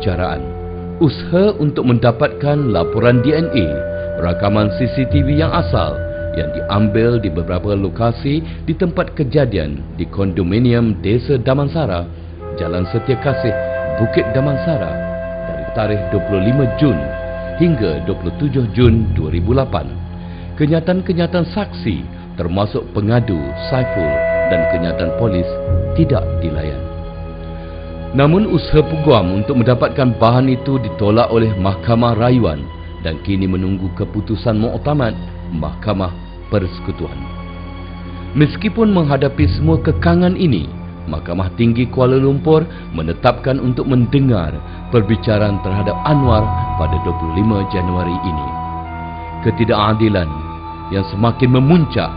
perbicaraan. Usaha untuk mendapatkan laporan DNA, rakaman CCTV yang asal yang diambil di beberapa lokasi di tempat kejadian di kondominium Desa Damansara, Jalan Setia Kasih, Bukit Damansara dari tarikh 25 Jun hingga 27 Jun 2008. Kenyataan-kenyataan saksi termasuk pengadu Saiful dan kenyataan polis tidak dilayan. Namun usaha peguam untuk mendapatkan bahan itu ditolak oleh Mahkamah Rayuan dan kini menunggu keputusan muktamad Mahkamah Persekutuan. Meskipun menghadapi semua kekangan ini, Mahkamah Tinggi Kuala Lumpur menetapkan untuk mendengar perbicaraan terhadap Anwar pada 25 Januari ini. Ketidakadilan yang semakin memuncak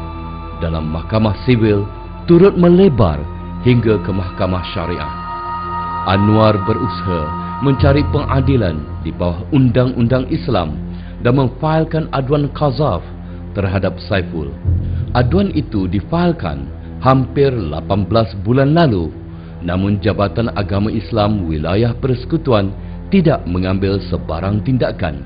dalam Mahkamah Sivil turut melebar hingga ke Mahkamah Syariah. Anwar berusaha mencari pengadilan di bawah Undang-Undang Islam dan memfailkan aduan qazaf terhadap Saiful. Aduan itu difailkan hampir 18 bulan lalu, namun Jabatan Agama Islam Wilayah Persekutuan tidak mengambil sebarang tindakan.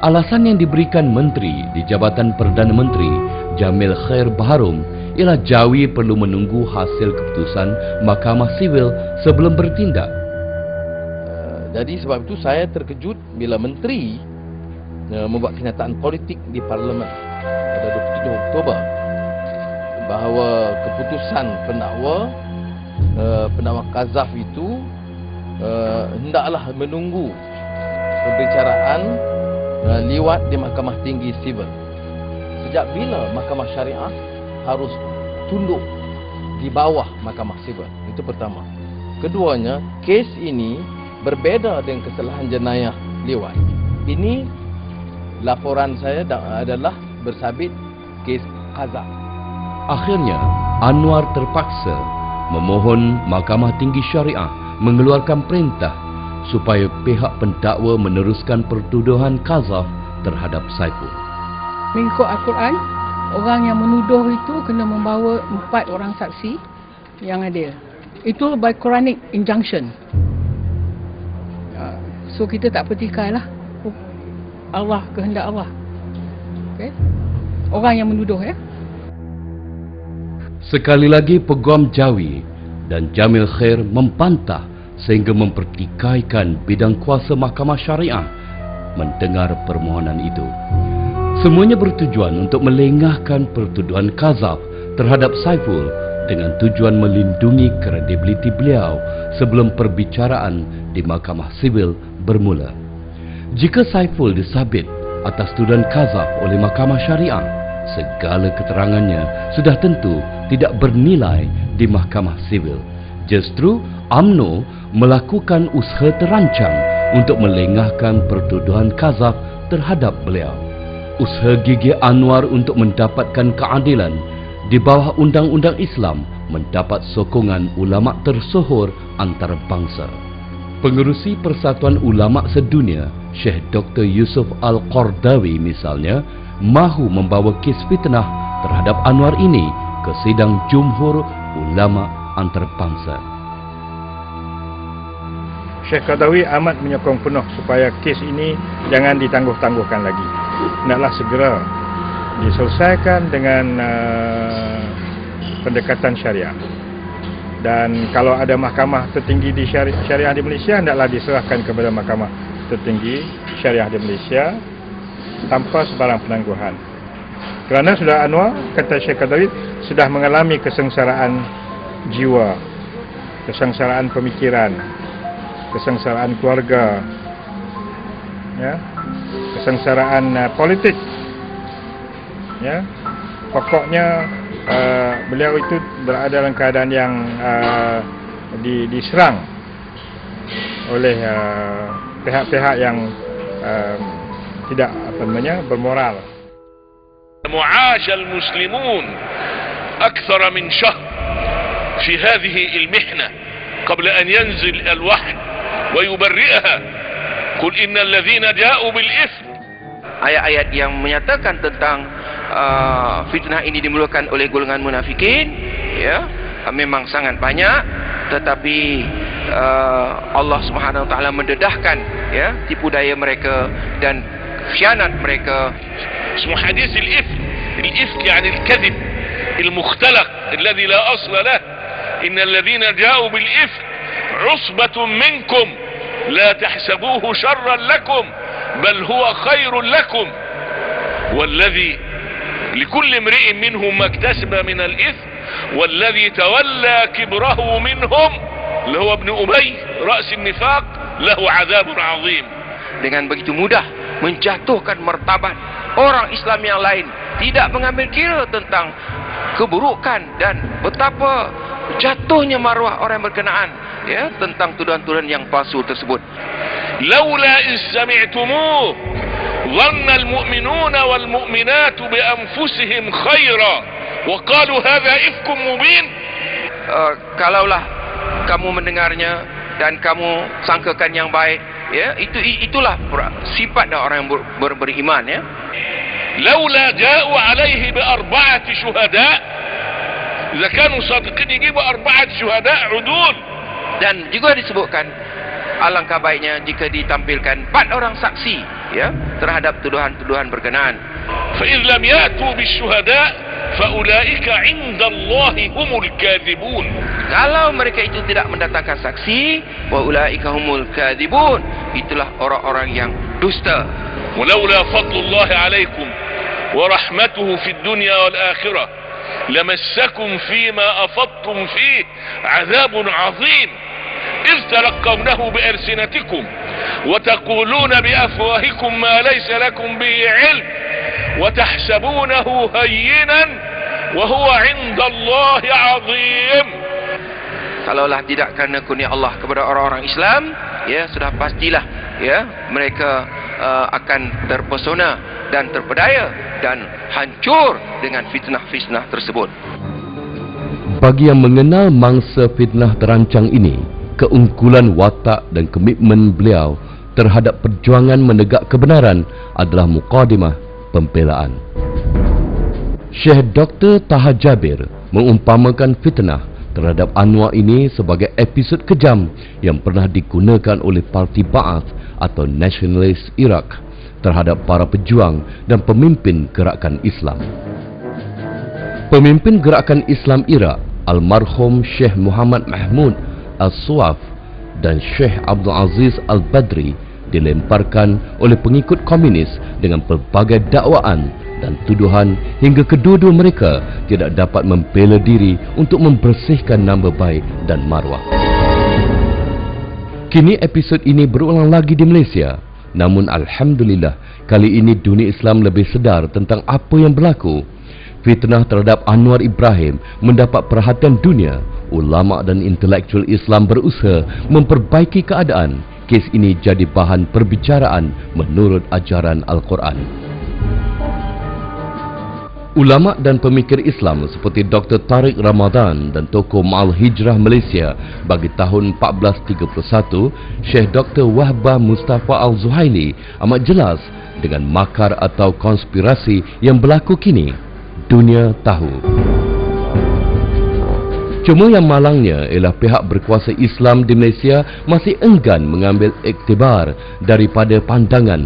Alasan yang diberikan Menteri di Jabatan Perdana Menteri Jamil Khair Baharom ialah Jawi perlu menunggu hasil keputusan Mahkamah Sivil sebelum bertindak. Jadi sebab itu saya terkejut bila Menteri membuat kenyataan politik di Parlimen pada 27 Oktober bahawa keputusan pendakwa qazaf itu hendaklah menunggu pembicaraan liwat di Mahkamah Tinggi Sivil. Sejak bila Mahkamah Syariah harus tunduk di bawah Mahkamah Sivil? Itu pertama. Keduanya, kes ini berbeza dengan kesalahan jenayah liwat. Ini laporan saya adalah bersabit kes qazaf. Akhirnya, Anwar terpaksa memohon Mahkamah Tinggi Syariah mengeluarkan perintah supaya pihak pendakwa meneruskan pertuduhan qazaf terhadap Saiful. Mengikut Al-Quran, orang yang menuduh itu kena membawa 4 orang saksi yang adil. Itu by Quranic injunction. So kita tak pertikailah Allah, kehendak Allah. Okay? Orang yang menuduh ya. Sekali lagi Peguam Jawi dan Jamil Khair membantah sehingga mempertikaikan bidang kuasa Mahkamah Syariah mendengar permohonan itu. Semuanya bertujuan untuk melengahkan pertuduhan qazaf terhadap Saiful dengan tujuan melindungi kredibiliti beliau sebelum perbicaraan di Mahkamah Sivil bermula. Jika Saiful disabit atas tuduhan qazaf oleh Mahkamah Syariah, segala keterangannya sudah tentu tidak bernilai di Mahkamah Sivil. Justru UMNO melakukan usaha terancang untuk melengahkan pertuduhan qazaf terhadap beliau. Usaha gigih Anwar untuk mendapatkan keadilan di bawah Undang-Undang Islam mendapat sokongan ulama tersohor antarabangsa. Pengerusi Persatuan Ulama Sedunia, Syekh Dr. Yusuf Al-Qardawi misalnya, mahu membawa kes fitnah terhadap Anwar ini ke sidang Jumhur Ulama Antarabangsa. Syekh Qardawi amat menyokong penuh supaya kes ini jangan ditangguh-tangguhkan lagi. Hendaklah segera diselesaikan dengan pendekatan syariah. Dan kalau ada mahkamah tertinggi di syariah di Malaysia, hendaklah diserahkan kepada mahkamah tertinggi syariah di Malaysia tanpa sebarang penangguhan. Kerana sudah Anwar, kata Syekh Qardawi, sudah mengalami kesengsaraan jiwa, kesengsaraan pemikiran, kesengsaraan keluarga, ya, kesengsaraan politik, ya. Pokoknya beliau itu berada dalam keadaan yang diserang oleh pihak-pihak yang tidak bermoral. معاش المسلمون أكثر من شهر في هذه المحنة قبل أن ينزل الوحي ويبرئها قل إن الذين جاءوا بالإثم. Ayat-ayat yang menyatakan tentang fitnah ini dimulakan oleh golongan munafikin, ya, memang sangat banyak, tetapi Allah Subhanahu Wa Taala mendedahkan ya tipu daya mereka dan khianat mereka. اسمه حديث الإفك. الإفك يعني الكذب المختلق الذي لا أصل له. إن الذين جاءوا بالإفك عصبة منكم لا تحسبوه شرا لكم بل هو خير لكم والذي لكل امرئ منهم ما اكتسب من الإثم والذي تولى كبره منهم اللي هو ابن أبي رأس النفاق له عذاب عظيم. Dengan begitu mudah menjatuhkan martabat orang Islam yang lain, tidak mengambil kira tentang keburukan dan betapa jatuhnya maruah orang yang berkenaan ya tentang tuduhan-tuduhan yang palsu tersebut. Laula in sami'tumuh dhanna al-mu'minuna wal mu'minatu bi anfusihim khaira wa qalu hadha ifkum mubin. Kalaulah kamu mendengarnya dan kamu sangkakan yang baik ya, itulah sifat orang yang beriman ya. Laula ja'u alaihi bi arba'ati syuhada. Jika kanu sadiqin yajibu arba'at syuhada udul. Dan juga disebutkan alangkah baiknya jika ditampilkan 4 orang saksi ya terhadap tuduhan-tuduhan berkenaan. Fa idh lam ya'tu bisyuhada fa ulaika 'inda Allahi humul kadhibun. Kalau mereka itu tidak mendatangkan saksi, wa ulaika humul kadhibun, itulah orang-orang yang dusta. Walaula fadlullah 'alaikum wa rahmatuhu fid dunya wal akhirah lamassakum fima afadtum fihi 'adzabun 'adzim إذ تلقونه بألسنتكم وتقولون بأفواهكم ما ليس لكم به علم وتحسبونه هينا وهو عند الله عظيم. Kalaulah tidak kerana kurnia Allah kepada orang-orang Islam, ya sudah pastilah ya mereka akan terpesona dan terpedaya dan hancur dengan fitnah-fitnah tersebut. Bagi yang mengenal mangsa fitnah terancang ini, keunggulan watak dan komitmen beliau terhadap perjuangan menegak kebenaran adalah mukadimah pembelaan. Syekh Dr. Taha Jabir mengumpamakan fitnah terhadap Anwar ini sebagai episod kejam yang pernah digunakan oleh Parti Ba'ath atau Nasionalis Iraq terhadap para pejuang dan pemimpin gerakan Islam. Pemimpin gerakan Islam Iraq, almarhum Syekh Muhammad Mahmud Al-Suaf dan Syekh Abdul Aziz Al-Badri dilemparkan oleh pengikut komunis dengan pelbagai dakwaan dan tuduhan hingga kedua-dua mereka tidak dapat membela diri untuk membersihkan nama baik dan maruah. Kini episod ini berulang lagi di Malaysia. Namun alhamdulillah kali ini dunia Islam lebih sedar tentang apa yang berlaku. Fitnah terhadap Anwar Ibrahim mendapat perhatian dunia. Ulama dan intelektual Islam berusaha memperbaiki keadaan. Kes ini jadi bahan perbicaraan menurut ajaran Al-Quran. Ulama dan pemikir Islam seperti Dr. Tariq Ramadan dan tokoh Ma'al Hijrah Malaysia bagi tahun 1431, Syekh Dr. Wahbah Mustafa Al-Zuhaili amat jelas dengan makar atau konspirasi yang berlaku kini. Dunia tahu. Cuma yang malangnya ialah pihak berkuasa Islam di Malaysia masih enggan mengambil iktibar daripada pandangan